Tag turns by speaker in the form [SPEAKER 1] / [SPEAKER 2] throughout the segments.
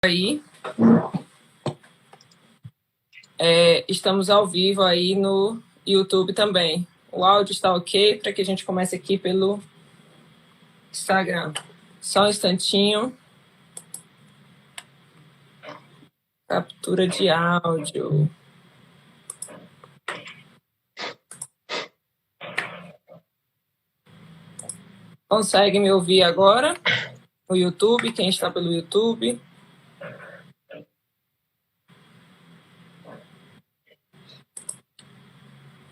[SPEAKER 1] Aí, estamos ao vivo aí no YouTube também. O áudio está ok para que a gente comece aqui pelo Instagram. Só um instantinho. Captura de áudio. Consegue me ouvir agora? No YouTube, quem está pelo YouTube?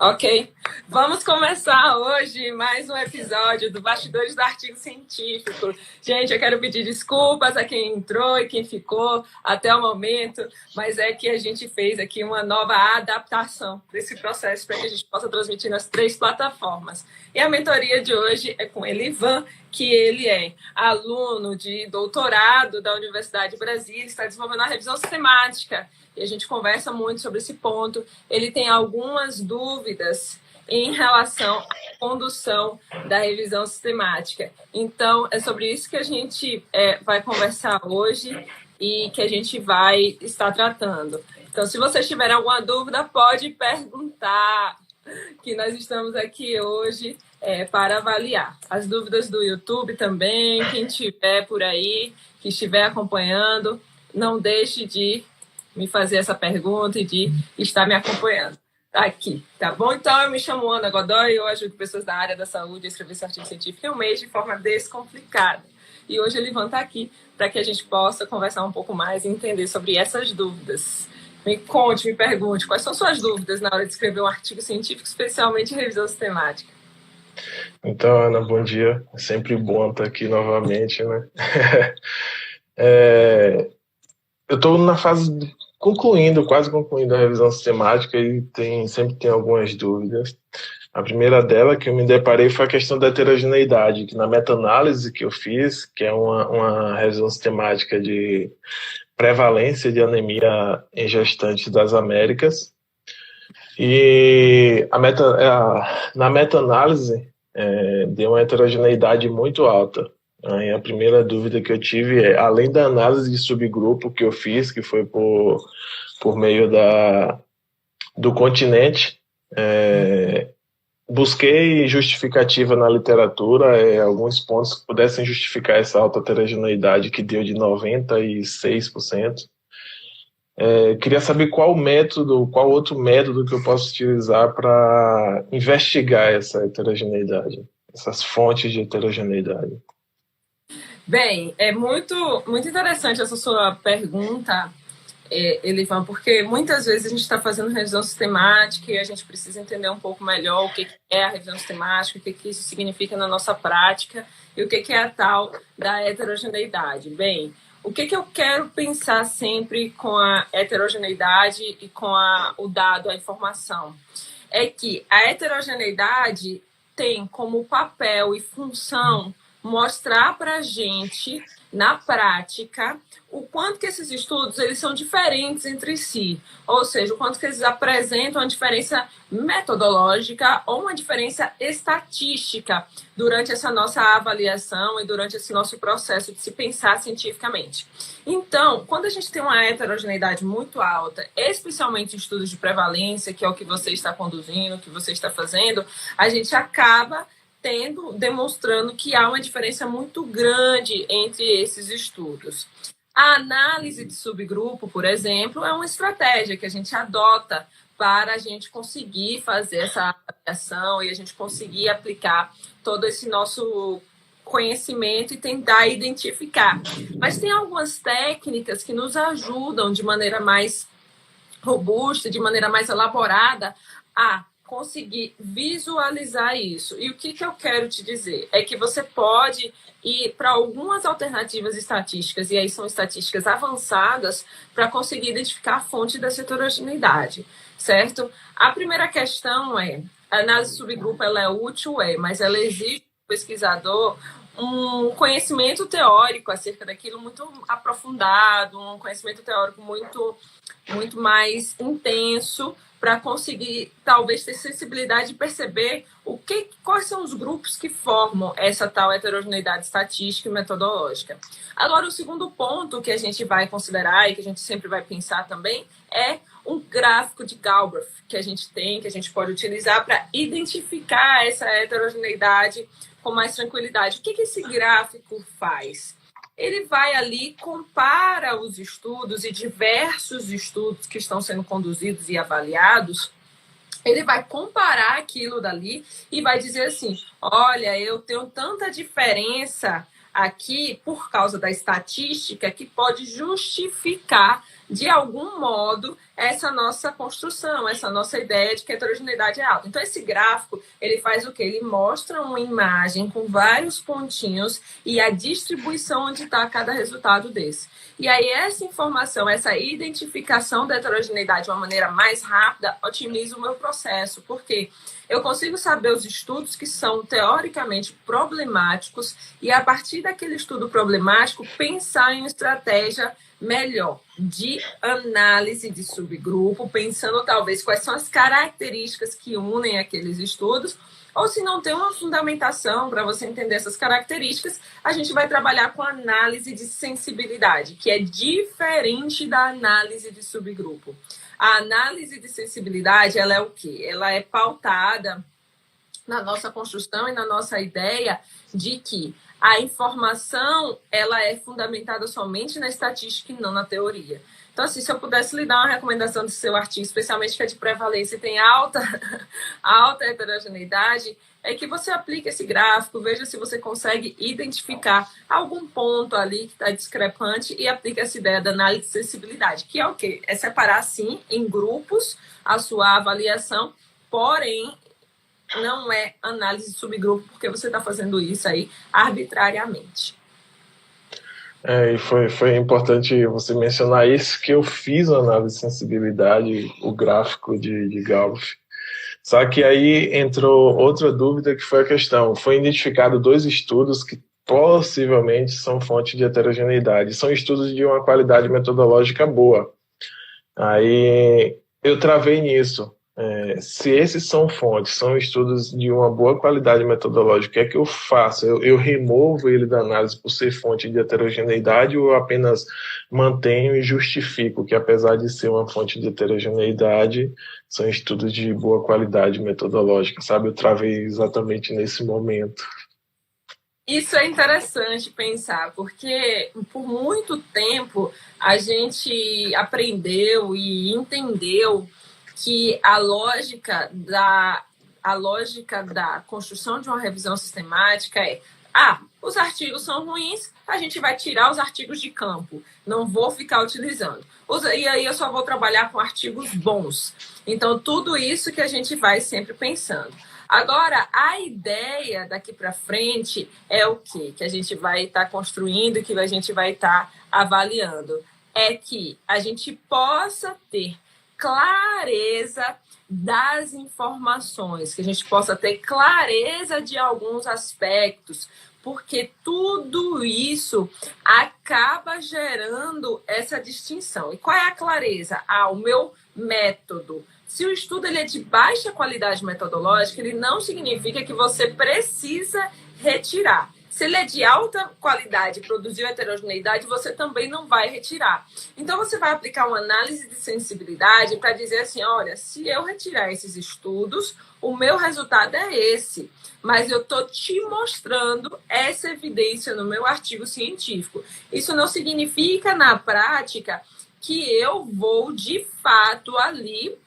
[SPEAKER 1] Ok, vamos começar hoje mais um episódio do Bastidores do Artigo Científico. Gente, eu quero pedir desculpas a quem entrou e quem ficou até o momento, mas é que a gente fez aqui uma nova adaptação desse processo para que a gente possa transmitir nas 3 plataformas. E a mentoria de hoje é com Elivan, que ele é aluno de doutorado da Universidade de Brasília, está desenvolvendo a revisão sistemática. E a gente conversa muito sobre esse ponto. Ele tem algumas dúvidas em relação à condução da revisão sistemática. Então, é sobre isso que a gente vai conversar hoje e que a gente vai estar tratando. Então, se vocês tiverem alguma dúvida, pode perguntar, que nós estamos aqui hoje para avaliar. As dúvidas do YouTube também, quem estiver por aí, que estiver acompanhando, não deixe de me fazer essa pergunta e de estar me acompanhando aqui, tá bom? Então, eu me chamo Ana Godoy, eu ajudo pessoas da área da saúde a escrever esse artigo científico em um mês de forma descomplicada. E hoje ele vai estar aqui para que a gente possa conversar um pouco mais e entender sobre essas dúvidas. Me conte, me pergunte, quais são suas dúvidas na hora de escrever um artigo científico, especialmente em revisão sistemática?
[SPEAKER 2] Então, Ana, bom dia. É sempre bom estar aqui novamente, né? Eu estou na fase quase concluindo a revisão sistemática e sempre tem algumas dúvidas. A primeira dela que eu me deparei foi a questão da heterogeneidade, que na meta-análise que eu fiz, que é uma revisão sistemática de prevalência de anemia em gestantes das Américas, e na meta-análise deu uma heterogeneidade muito alta. Aí a primeira dúvida que eu tive é, além da análise de subgrupo que eu fiz, que foi por meio do continente, busquei justificativa na literatura, alguns pontos que pudessem justificar essa alta heterogeneidade que deu de 96%. Queria saber qual outro método que eu posso utilizar para investigar essa heterogeneidade, essas fontes de heterogeneidade.
[SPEAKER 1] Bem, é muito interessante essa sua pergunta, Elivan, porque muitas vezes a gente está fazendo revisão sistemática e a gente precisa entender um pouco melhor o que é a revisão sistemática, o que isso significa na nossa prática e o que é a tal da heterogeneidade. Bem, o que eu quero pensar sempre com a heterogeneidade e com o dado, a informação, é que a heterogeneidade tem como papel e função mostrar para a gente, na prática, o quanto que esses estudos eles são diferentes entre si, ou seja, o quanto que eles apresentam uma diferença metodológica ou uma diferença estatística durante essa nossa avaliação e durante esse nosso processo de se pensar cientificamente. Então, quando a gente tem uma heterogeneidade muito alta, especialmente em estudos de prevalência, que é o que você está conduzindo, o que você está fazendo, a gente acaba demonstrando que há uma diferença muito grande entre esses estudos. A análise de subgrupo, por exemplo, é uma estratégia que a gente adota para a gente conseguir fazer essa avaliação e a gente conseguir aplicar todo esse nosso conhecimento e tentar identificar. Mas tem algumas técnicas que nos ajudam de maneira mais robusta, de maneira mais elaborada, a conseguir visualizar isso. E o que eu quero te dizer é que você pode ir para algumas alternativas estatísticas, e aí são estatísticas avançadas, para conseguir identificar a fonte dessa heterogeneidade, certo? A primeira questão é, a análise de subgrupo ela é útil, mas ela exige do pesquisador um conhecimento teórico acerca daquilo muito aprofundado, um conhecimento teórico muito mais intenso, para conseguir, talvez, ter sensibilidade de perceber quais são os grupos que formam essa tal heterogeneidade estatística e metodológica. Agora, o segundo ponto que a gente vai considerar e que a gente sempre vai pensar também é um gráfico de Galbraith que a gente tem, que a gente pode utilizar para identificar essa heterogeneidade com mais tranquilidade. O que esse gráfico faz? Ele vai ali, compara os estudos e diversos estudos que estão sendo conduzidos e avaliados. Ele vai comparar aquilo dali e vai dizer assim, olha, eu tenho tanta diferença aqui por causa da estatística que pode justificar, de algum modo, essa nossa construção, essa nossa ideia de que a heterogeneidade é alta. Então, esse gráfico, ele faz o quê? Ele mostra uma imagem com vários pontinhos e a distribuição onde está cada resultado desse. E aí, essa informação, essa identificação da heterogeneidade de uma maneira mais rápida, otimiza o meu processo. Por quê? Eu consigo saber os estudos que são teoricamente problemáticos e, a partir daquele estudo problemático, pensar em uma estratégia melhor de análise de subgrupo, pensando talvez quais são as características que unem aqueles estudos, ou se não tem uma fundamentação para você entender essas características, a gente vai trabalhar com análise de sensibilidade, que é diferente da análise de subgrupo. A análise de sensibilidade, ela é o quê? Ela é pautada na nossa construção e na nossa ideia de que a informação ela é fundamentada somente na estatística e não na teoria. Então, assim, se eu pudesse lhe dar uma recomendação do seu artigo, especialmente que é de prevalência e tem alta heterogeneidade, é que você aplique esse gráfico, veja se você consegue identificar algum ponto ali que está discrepante e aplique essa ideia da análise de sensibilidade, que é o quê? É separar, sim, em grupos a sua avaliação, porém, não é análise de subgrupo, porque você está fazendo isso aí arbitrariamente.
[SPEAKER 2] E foi importante você mencionar isso, que eu fiz a análise de sensibilidade, o gráfico de Galbraith. Só que aí entrou outra dúvida, que foi a questão. Foi identificado 2 estudos que possivelmente são fonte de heterogeneidade. São estudos de uma qualidade metodológica boa. Aí eu travei nisso. Se esses são fontes, são estudos de uma boa qualidade metodológica, o que é que eu faço? Eu removo ele da análise por ser fonte de heterogeneidade ou eu apenas mantenho e justifico que, apesar de ser uma fonte de heterogeneidade, são estudos de boa qualidade metodológica, sabe? Eu travei exatamente nesse momento.
[SPEAKER 1] Isso é interessante pensar, porque por muito tempo a gente aprendeu e entendeu que a lógica da construção de uma revisão sistemática é os artigos são ruins, a gente vai tirar os artigos de campo, não vou ficar utilizando. E aí eu só vou trabalhar com artigos bons. Então, tudo isso que a gente vai sempre pensando. Agora, a ideia daqui para frente é o quê? Que a gente vai estar construindo, que a gente vai estar avaliando. É que a gente possa ter clareza das informações, que a gente possa ter clareza de alguns aspectos, porque tudo isso acaba gerando essa distinção. E qual é a clareza? O meu método. Se o estudo ele é de baixa qualidade metodológica, ele não significa que você precisa retirar. Se ele é de alta qualidade, produziu heterogeneidade, você também não vai retirar. Então, você vai aplicar uma análise de sensibilidade para dizer assim, olha, se eu retirar esses estudos, o meu resultado é esse. Mas eu estou te mostrando essa evidência no meu artigo científico. Isso não significa, na prática, que eu vou, de fato, ali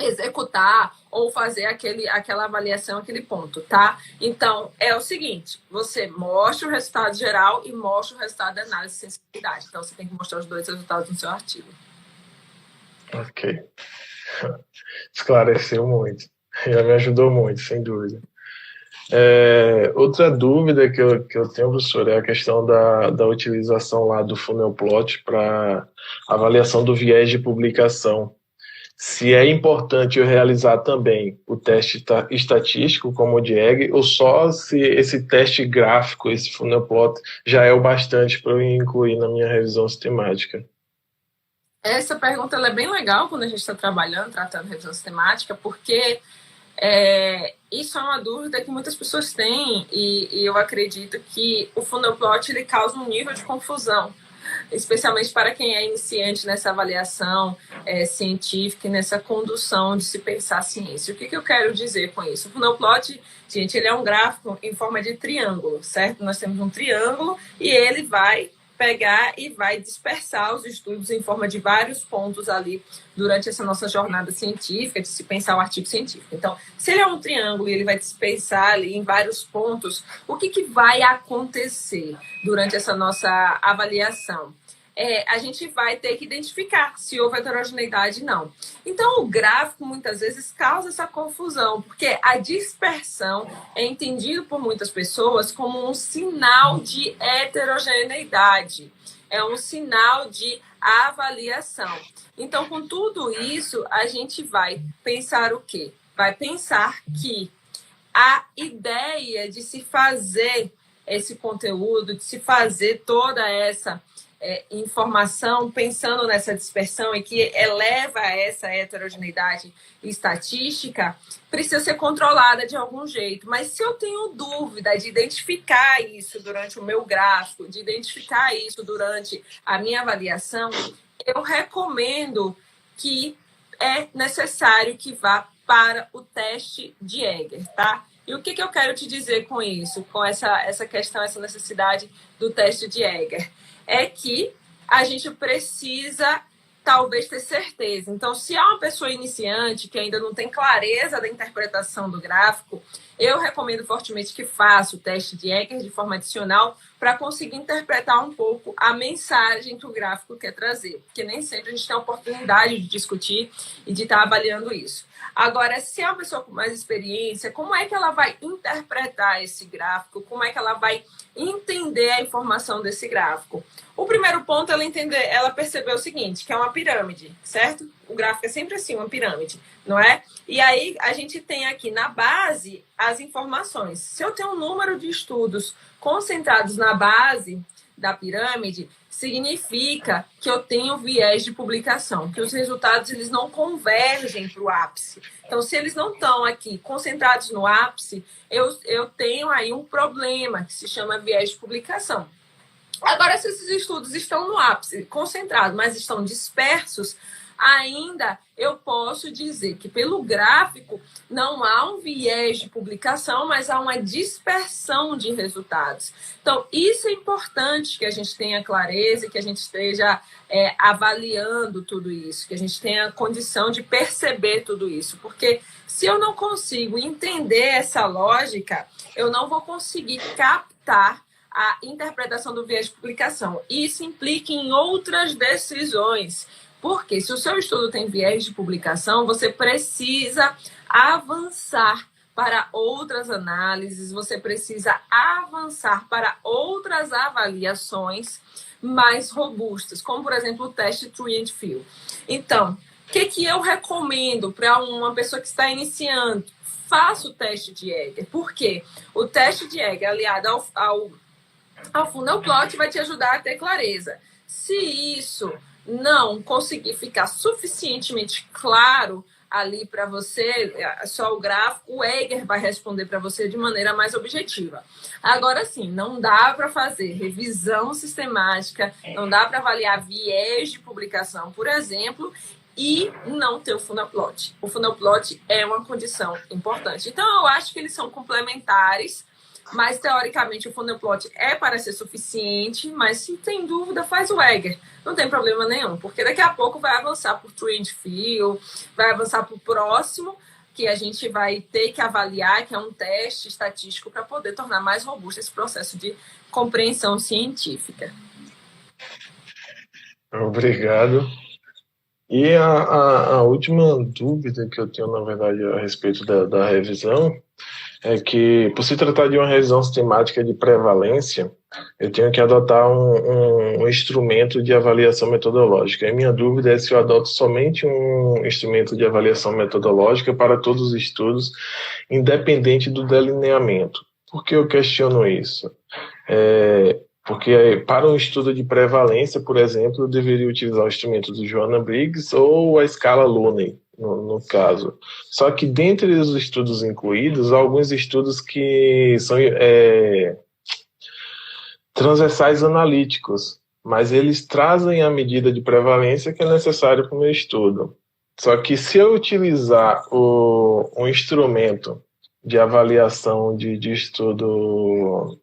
[SPEAKER 1] executar ou fazer aquela avaliação, aquele ponto, tá? Então, é o seguinte, você mostra o resultado geral e mostra o resultado da análise de sensibilidade. Então, você tem que mostrar os 2 resultados no seu artigo.
[SPEAKER 2] Ok. Esclareceu muito. Já me ajudou muito, sem dúvida. Outra dúvida que eu tenho, professor, é a questão da utilização lá do funnel plot para avaliação do viés de publicação. Se é importante eu realizar também o teste estatístico, como o de Egg, ou só se esse teste gráfico, esse funnel plot, já é o bastante para eu incluir na minha revisão sistemática?
[SPEAKER 1] Essa pergunta ela é bem legal quando a gente está trabalhando, tratando revisão sistemática, porque isso é uma dúvida que muitas pessoas têm e eu acredito que o funnel plot ele causa um nível de confusão, especialmente para quem é iniciante nessa avaliação científica e nessa condução de se pensar a ciência. O que eu quero dizer com isso? O funnel plot, gente, ele é um gráfico em forma de triângulo, certo? Nós temos um triângulo e ele vai pegar e vai dispersar os estudos em forma de vários pontos ali durante essa nossa jornada científica, de se pensar o artigo científico. Então, se ele é um triângulo e ele vai dispersar ali em vários pontos, o que vai acontecer durante essa nossa avaliação? A gente vai ter que identificar se houve heterogeneidade ou não. Então, o gráfico, muitas vezes, causa essa confusão, porque a dispersão é entendido por muitas pessoas como um sinal de heterogeneidade, é um sinal de avaliação. Então, com tudo isso, a gente vai pensar o quê? Vai pensar que a ideia de se fazer esse conteúdo, de se fazer toda essa informação, pensando nessa dispersão e que eleva essa heterogeneidade estatística, precisa ser controlada de algum jeito. Mas se eu tenho dúvida de identificar isso durante o meu gráfico, de identificar isso durante a minha avaliação, eu recomendo que é necessário que vá para o teste de Egger, tá? E o que eu quero te dizer com isso, com essa questão, essa necessidade do teste de Egger? É que a gente precisa, talvez, ter certeza. Então, se há uma pessoa iniciante que ainda não tem clareza da interpretação do gráfico, eu recomendo fortemente que faça o teste de Egger de forma adicional para conseguir interpretar um pouco a mensagem que o gráfico quer trazer, porque nem sempre a gente tem a oportunidade de discutir e de estar avaliando isso. Agora, se é uma pessoa com mais experiência, como é que ela vai interpretar esse gráfico? Como é que ela vai entender a informação desse gráfico? O primeiro ponto é ela percebeu o seguinte, que é uma pirâmide, certo? O gráfico é sempre assim, uma pirâmide, não é? E aí a gente tem aqui na base as informações. Se eu tenho um número de estudos concentrados na base da pirâmide, significa que eu tenho viés de publicação, que os resultados eles não convergem para o ápice. Então, se eles não estão aqui concentrados no ápice, eu tenho aí um problema que se chama viés de publicação. Agora, se esses estudos estão no ápice, concentrados, mas estão dispersos, ainda eu posso dizer que pelo gráfico não há um viés de publicação, mas há uma dispersão de resultados. Então, isso é importante que a gente tenha clareza, que a gente esteja avaliando tudo isso, que a gente tenha condição de perceber tudo isso, porque se eu não consigo entender essa lógica, eu não vou conseguir captar a interpretação do viés de publicação. Isso implica em outras decisões. Porque se o seu estudo tem viés de publicação, você precisa avançar para outras análises, você precisa avançar para outras avaliações mais robustas, como, por exemplo, o teste Tree and Field. Então, o que eu recomendo para uma pessoa que está iniciando? Faça o teste de Egger. Por quê? O teste de Egger, aliado ao funnel plot, vai te ajudar a ter clareza. Se isso não conseguir ficar suficientemente claro ali para você, só o gráfico, o Egger vai responder para você de maneira mais objetiva. Agora sim, não dá para fazer revisão sistemática, não dá para avaliar viés de publicação, por exemplo, e não ter o funnel plot. O funnel plot é uma condição importante. Então, eu acho que eles são complementares, mas, teoricamente, o funnel plot é para ser suficiente, mas se tem dúvida, faz o Egger. Não tem problema nenhum, porque daqui a pouco vai avançar por Tree and Field, vai avançar para o próximo, que a gente vai ter que avaliar, que é um teste estatístico para poder tornar mais robusto esse processo de compreensão científica.
[SPEAKER 2] Obrigado. E a última dúvida que eu tenho, na verdade, a respeito da revisão é que, por se tratar de uma revisão sistemática de prevalência, eu tenho que adotar um instrumento de avaliação metodológica. E minha dúvida é se eu adoto somente um instrumento de avaliação metodológica para todos os estudos, independente do delineamento. Por que eu questiono isso? Porque para um estudo de prevalência, por exemplo, eu deveria utilizar o instrumento do Joanna Briggs ou a escala Looney, no caso. Só que dentre os estudos incluídos, há alguns estudos que são transversais analíticos, mas eles trazem a medida de prevalência que é necessária para o meu estudo. Só que se eu utilizar um instrumento de avaliação de estudo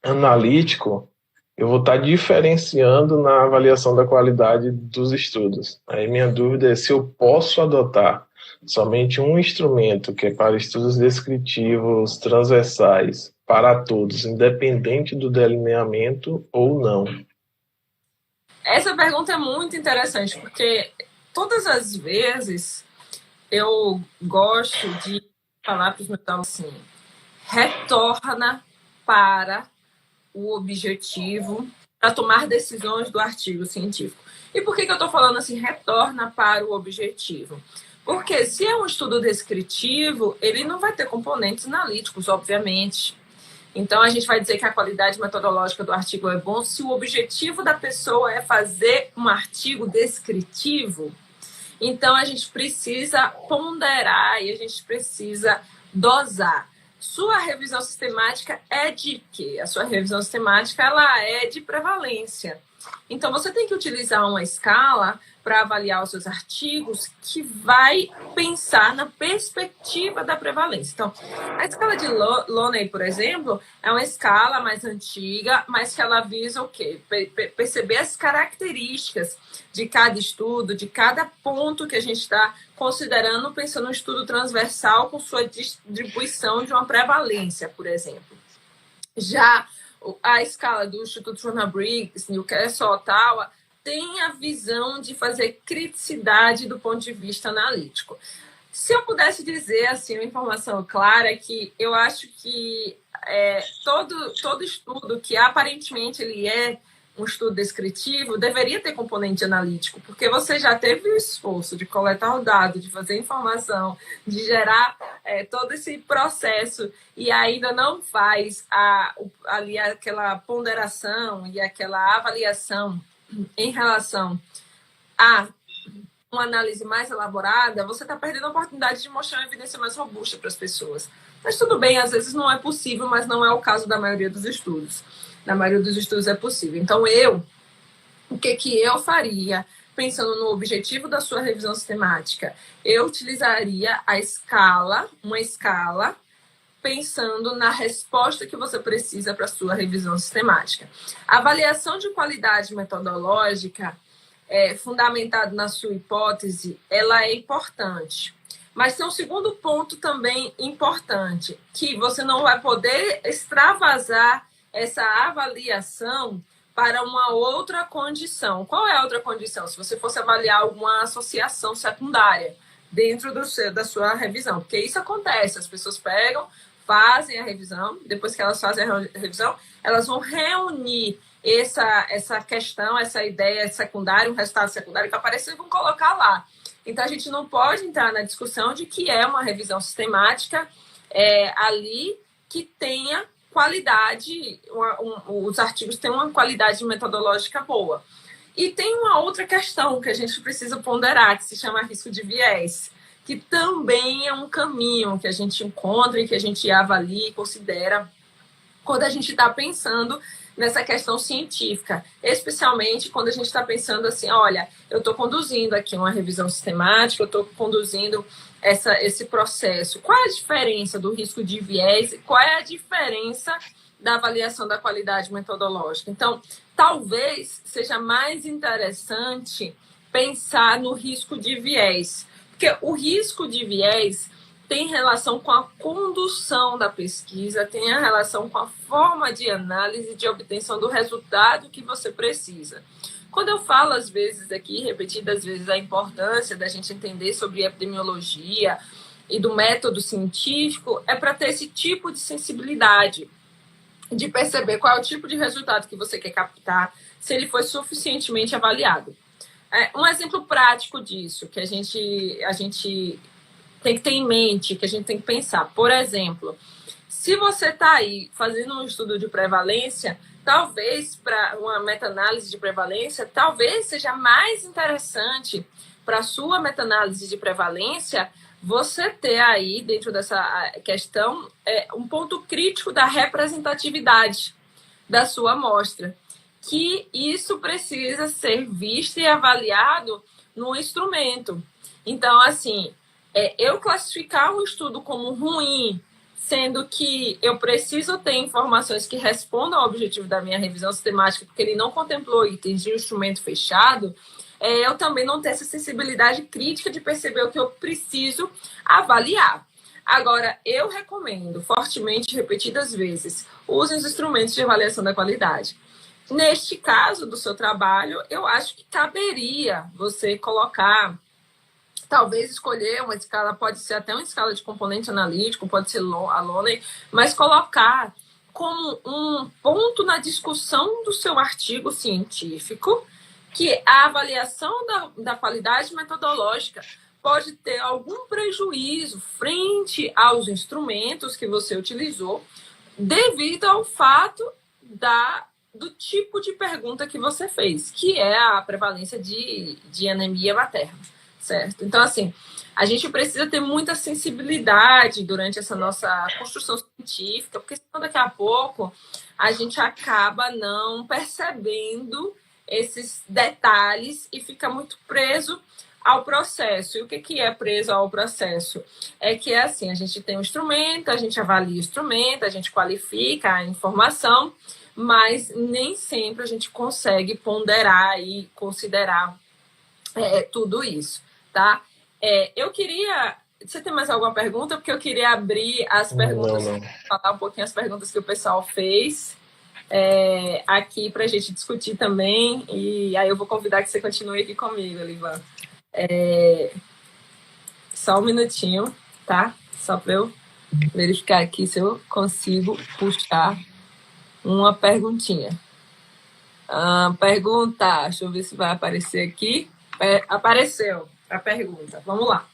[SPEAKER 2] analítico, eu vou estar diferenciando na avaliação da qualidade dos estudos. Aí minha dúvida é se eu posso adotar somente um instrumento que é para estudos descritivos transversais para todos, independente do delineamento ou não.
[SPEAKER 1] Essa pergunta é muito interessante, porque todas as vezes eu gosto de falar para os meus alunos assim, retorna para o objetivo para tomar decisões do artigo científico. E por que eu estou falando assim, retorna para o objetivo? Porque se é um estudo descritivo, ele não vai ter componentes analíticos, obviamente. Então, a gente vai dizer que a qualidade metodológica do artigo é bom se o objetivo da pessoa é fazer um artigo descritivo. Então, a gente precisa ponderar e a gente precisa dosar. Sua revisão sistemática é de quê? A sua revisão sistemática ela é de prevalência. Então, você tem que utilizar uma escala para avaliar os seus artigos que vai pensar na perspectiva da prevalência. Então, a escala de Looney, por exemplo, é uma escala mais antiga, mas que ela visa o quê? Perceber as características de cada estudo, de cada ponto que a gente está considerando, pensando no estudo transversal com sua distribuição de uma prevalência, por exemplo. Já a escala do Instituto Joanna Briggs, Newcastle, Ottawa, tem a visão de fazer criticidade do ponto de vista analítico. Se eu pudesse dizer assim uma informação clara, que eu acho que todo estudo que aparentemente ele é um estudo descritivo deveria ter componente analítico, porque você já teve o esforço de coletar o dado, de fazer informação, de gerar todo esse processo e ainda não faz ali aquela ponderação e aquela avaliação em relação a uma análise mais elaborada, você está perdendo a oportunidade de mostrar uma evidência mais robusta para as pessoas. Mas tudo bem, às vezes não é possível, mas não é o caso da maioria dos estudos. Na maioria dos estudos é possível. Então, o que eu faria, pensando no objetivo da sua revisão sistemática? Eu utilizaria uma escala, pensando na resposta que você precisa para a sua revisão sistemática. A avaliação de qualidade metodológica, fundamentado na sua hipótese, ela é importante. Mas tem um segundo ponto também importante, que você não vai poder extravasar essa avaliação para uma outra condição. Qual é a outra condição? Se você fosse avaliar alguma associação secundária dentro da sua revisão, porque isso acontece, as pessoas pegam, fazem a revisão, depois que elas fazem a revisão, elas vão reunir essa questão, essa ideia secundária, um resultado secundário que apareceu e vão colocar lá. Então, a gente não pode entrar na discussão de que é uma revisão sistemática ali que tenha qualidade, os artigos têm uma qualidade metodológica boa. E tem uma outra questão que a gente precisa ponderar, que se chama risco de viés, que também é um caminho que a gente encontra e que a gente avalia e considera quando a gente está pensando nessa questão científica, especialmente quando a gente está pensando assim, olha, eu estou conduzindo aqui uma revisão sistemática, eu estou conduzindo esse processo. Qual é a diferença do risco de viés e qual é a diferença da avaliação da qualidade metodológica? Então, talvez seja mais interessante pensar no risco de viés, porque o risco de viés tem relação com a condução da pesquisa, tem a relação com a forma de análise de obtenção do resultado que você precisa. Quando eu falo, às vezes, aqui, repetidas vezes, a importância da gente entender sobre epidemiologia e do método científico, é para ter esse tipo de sensibilidade, de perceber qual é o tipo de resultado que você quer captar, se ele foi suficientemente avaliado. Um exemplo prático disso, que a gente tem que ter em mente, que a gente tem que pensar. Por exemplo, se você está aí fazendo um estudo de prevalência, talvez para uma meta-análise de prevalência, talvez seja mais interessante para a sua meta-análise de prevalência você ter aí, dentro dessa questão, um ponto crítico da representatividade da sua amostra, que isso precisa ser visto e avaliado no instrumento. Então, assim, eu classificar um estudo como ruim, sendo que eu preciso ter informações que respondam ao objetivo da minha revisão sistemática, porque ele não contemplou itens de um instrumento fechado, eu também não ter essa sensibilidade crítica de perceber o que eu preciso avaliar. Agora, eu recomendo fortemente, repetidas vezes, usem os instrumentos de avaliação da qualidade. Neste caso do seu trabalho, eu acho que caberia você colocar, talvez escolher uma escala, pode ser até uma escala de componente analítico, pode ser a Loney, mas colocar como um ponto na discussão do seu artigo científico que a avaliação da qualidade metodológica pode ter algum prejuízo frente aos instrumentos que você utilizou devido ao fato do tipo de pergunta que você fez, que é a prevalência de anemia materna, certo? Então, assim, a gente precisa ter muita sensibilidade durante essa nossa construção científica, porque senão daqui a pouco a gente acaba não percebendo esses detalhes e fica muito preso ao processo. E o que é preso ao processo? É que é assim, a gente tem um instrumento, a gente avalia o instrumento, a gente qualifica a informação, mas nem sempre a gente consegue ponderar e considerar tudo isso, tá? Eu queria... Você tem mais alguma pergunta? Porque eu queria abrir as perguntas,
[SPEAKER 2] Não.
[SPEAKER 1] falar um pouquinho as perguntas que o pessoal fez aqui para a gente discutir também. E aí eu vou convidar que você continue aqui comigo, Livan. Só um minutinho, tá? Só para eu verificar aqui se eu consigo puxar uma perguntinha. Pergunta, deixa eu ver se vai aparecer aqui. Apareceu a pergunta, vamos lá.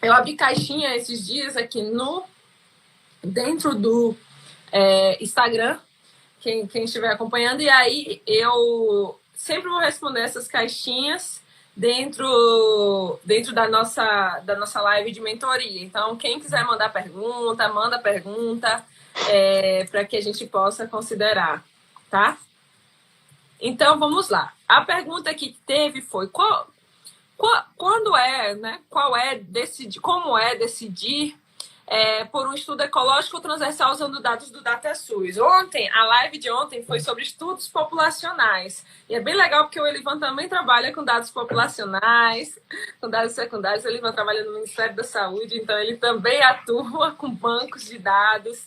[SPEAKER 1] Eu abri caixinha esses dias aqui dentro do Instagram, quem estiver acompanhando, e aí eu sempre vou responder essas caixinhas dentro da nossa live de mentoria. Então, quem quiser mandar pergunta, manda pergunta para que a gente possa considerar, tá? Então, vamos lá. A pergunta que teve foi como decidir por um estudo ecológico transversal usando dados do DataSUS. A live de ontem foi sobre estudos populacionais. E é bem legal porque o Elivan também trabalha com dados populacionais, com dados secundários. O Elivan trabalha no Ministério da Saúde, então ele também atua com bancos de dados,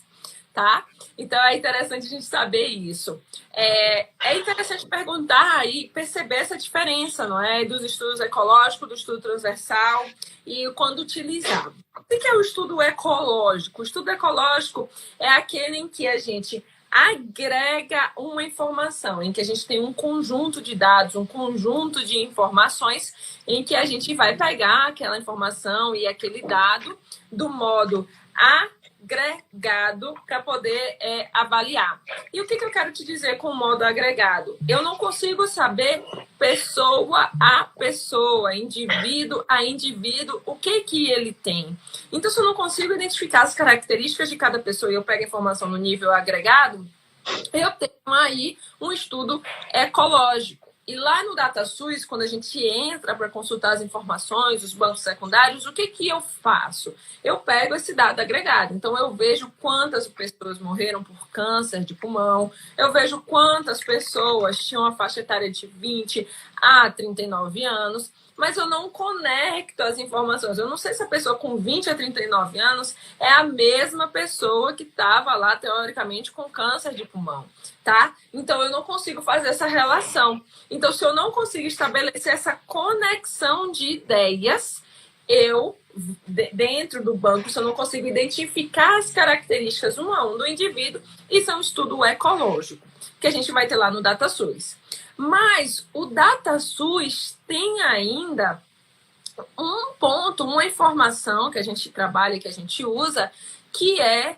[SPEAKER 1] tá? Então é interessante a gente saber isso. É interessante perguntar e perceber essa diferença, não é? Dos estudos ecológicos, do estudo transversal e quando utilizar. O que é o estudo ecológico? O estudo ecológico é aquele em que a gente agrega uma informação, em que a gente tem um conjunto de dados, um conjunto de informações, em que a gente vai pegar aquela informação e aquele dado do modo agregado para poder avaliar. E o que eu quero te dizer com o modo agregado? Eu não consigo saber pessoa a pessoa, indivíduo a indivíduo, o que ele tem. Então, se eu não consigo identificar as características de cada pessoa e eu pego a informação no nível agregado, eu tenho aí um estudo ecológico. E lá no DataSUS, quando a gente entra para consultar as informações, os bancos secundários, o que eu faço? Eu pego esse dado agregado. Então, eu vejo quantas pessoas morreram por câncer de pulmão, eu vejo quantas pessoas tinham a faixa etária de 20 a 39 anos, mas eu não conecto as informações. Eu não sei se a pessoa com 20 a 39 anos é a mesma pessoa que estava lá, teoricamente, com câncer de pulmão, tá? Então, eu não consigo fazer essa relação. Então, se eu não consigo estabelecer essa conexão de ideias, dentro do banco, se eu não consigo identificar as características um a um do indivíduo, isso é um estudo ecológico, que a gente vai ter lá no DataSUS. Mas o DataSUS tem ainda um ponto, uma informação que a gente trabalha, que a gente usa, que é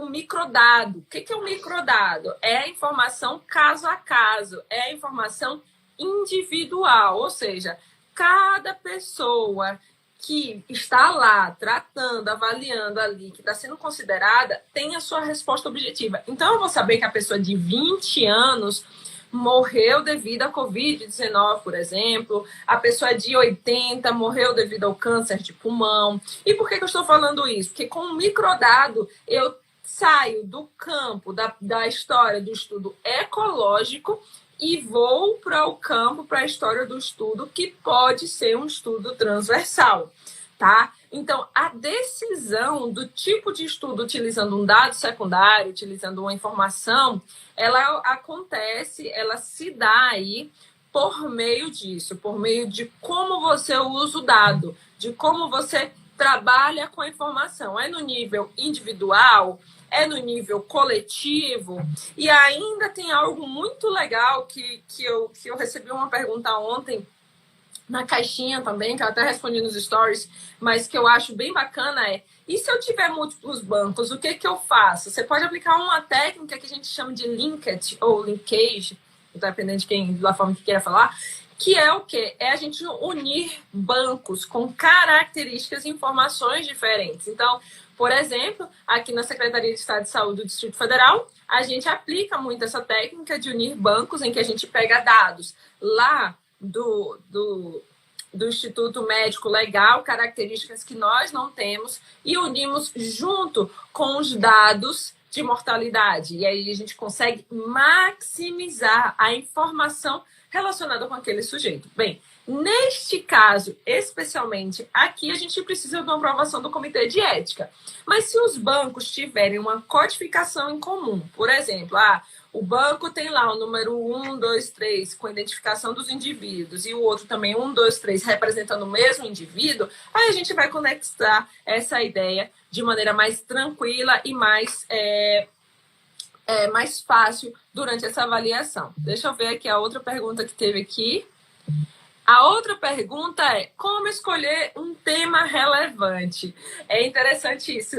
[SPEAKER 1] o microdado. O que é o microdado? É a informação caso a caso, é a informação individual, ou seja, cada pessoa que está lá tratando, avaliando ali, que está sendo considerada, tem a sua resposta objetiva. Então, eu vou saber que a pessoa de 20 anos morreu devido à Covid-19, por exemplo, a pessoa de 80 morreu devido ao câncer de pulmão. E por que eu estou falando isso? Porque com o microdado eu saio do campo da história do estudo ecológico e vou para o campo, para a história do estudo, que pode ser um estudo transversal, tá? Então, a decisão do tipo de estudo utilizando um dado secundário, utilizando uma informação, ela acontece, ela se dá aí por meio disso, por meio de como você usa o dado, de como você trabalha com a informação. É no nível individual, é no nível coletivo, e ainda tem algo muito legal que eu recebi uma pergunta ontem na caixinha também, que eu até respondi nos stories, mas que eu acho bem bacana e se eu tiver múltiplos bancos, o que eu faço? Você pode aplicar uma técnica que a gente chama de linkage ou linkage, dependendo de quem, da forma que queira falar, que é o quê? É a gente unir bancos com características e informações diferentes. Então, por exemplo, aqui na Secretaria de Estado de Saúde do Distrito Federal, a gente aplica muito essa técnica de unir bancos em que a gente pega dados lá do Instituto Médico Legal, características que nós não temos, e unimos junto com os dados de mortalidade. E aí a gente consegue maximizar a informação relacionada com aquele sujeito. Bem, neste caso, especialmente aqui, a gente precisa de uma aprovação do Comitê de Ética. Mas se os bancos tiverem uma codificação em comum, por exemplo, o banco tem lá o número 1, 2, 3 com a identificação dos indivíduos e o outro também 1, 2, 3 representando o mesmo indivíduo, aí a gente vai conectar essa ideia de maneira mais tranquila e mais fácil durante essa avaliação. Deixa eu ver aqui a outra pergunta que teve aqui. A outra pergunta é como escolher um tema relevante? É interessante isso,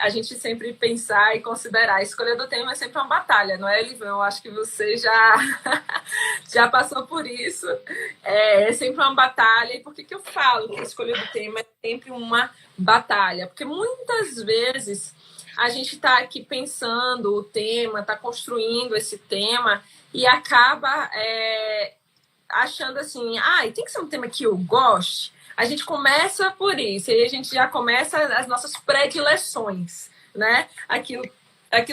[SPEAKER 1] a gente sempre pensar e considerar. A escolha do tema é sempre uma batalha, não é, Elivan? Eu acho que você já passou por isso. É sempre uma batalha. E por que eu falo que a escolha do tema é sempre uma batalha? Porque muitas vezes a gente está aqui pensando o tema, está construindo esse tema e acaba achando assim, tem que ser um tema que eu goste. A gente começa por isso, e aí a gente já começa as nossas predileções, né? Aquilo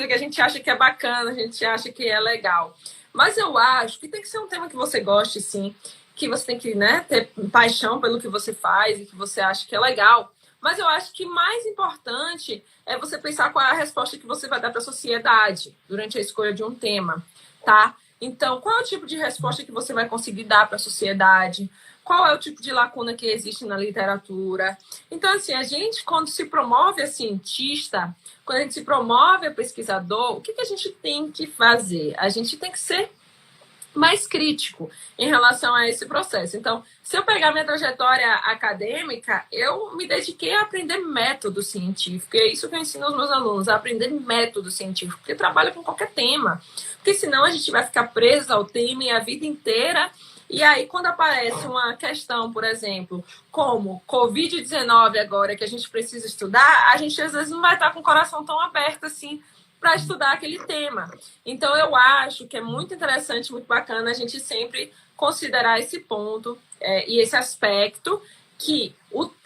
[SPEAKER 1] que a gente acha que é bacana, a gente acha que é legal. Mas eu acho que tem que ser um tema que você goste, sim, que você tem que, né, ter paixão pelo que você faz e que você acha que é legal. Mas eu acho que mais importante é você pensar qual é a resposta que você vai dar para a sociedade durante a escolha de um tema, tá? Então, qual é o tipo de resposta que você vai conseguir dar para a sociedade? Qual é o tipo de lacuna que existe na literatura? Então, assim, a gente, quando se promove a cientista, quando a gente se promove a pesquisador, o que a gente tem que fazer? A gente tem que ser mais crítico em relação a esse processo. Então, se eu pegar minha trajetória acadêmica, eu me dediquei a aprender método científico. E é isso que eu ensino aos meus alunos, a aprender método científico, porque trabalha com qualquer tema. Porque senão a gente vai ficar preso ao tema e a vida inteira. E aí, quando aparece uma questão, por exemplo, como Covid-19 agora, que a gente precisa estudar, a gente às vezes não vai estar com o coração tão aberto assim para estudar aquele tema. Então, eu acho que é muito interessante, muito bacana a gente sempre considerar esse ponto e esse aspecto que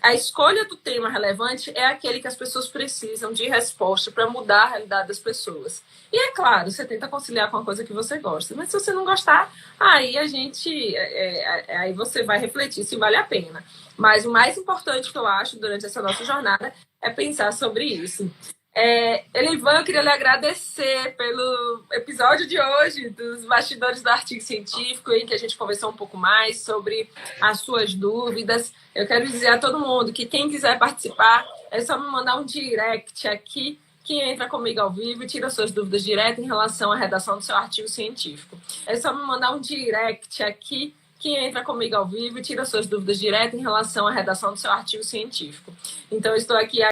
[SPEAKER 1] a escolha do tema relevante é aquele que as pessoas precisam de resposta para mudar a realidade das pessoas. E é claro, você tenta conciliar com a coisa que você gosta, mas se você não gostar, aí aí você vai refletir se vale a pena. Mas o mais importante que eu acho durante essa nossa jornada é pensar sobre isso. Elivan, eu queria lhe agradecer pelo episódio de hoje dos bastidores do artigo científico, em que a gente conversou um pouco mais sobre as suas dúvidas. Eu quero dizer a todo mundo que quem quiser participar, é só me mandar um direct aqui, que entra comigo ao vivo e tira suas dúvidas direto em relação à redação do seu artigo científico. É só me mandar um direct aqui, que entra comigo ao vivo e tira suas dúvidas direto em relação à redação do seu artigo científico. Então, eu estou aqui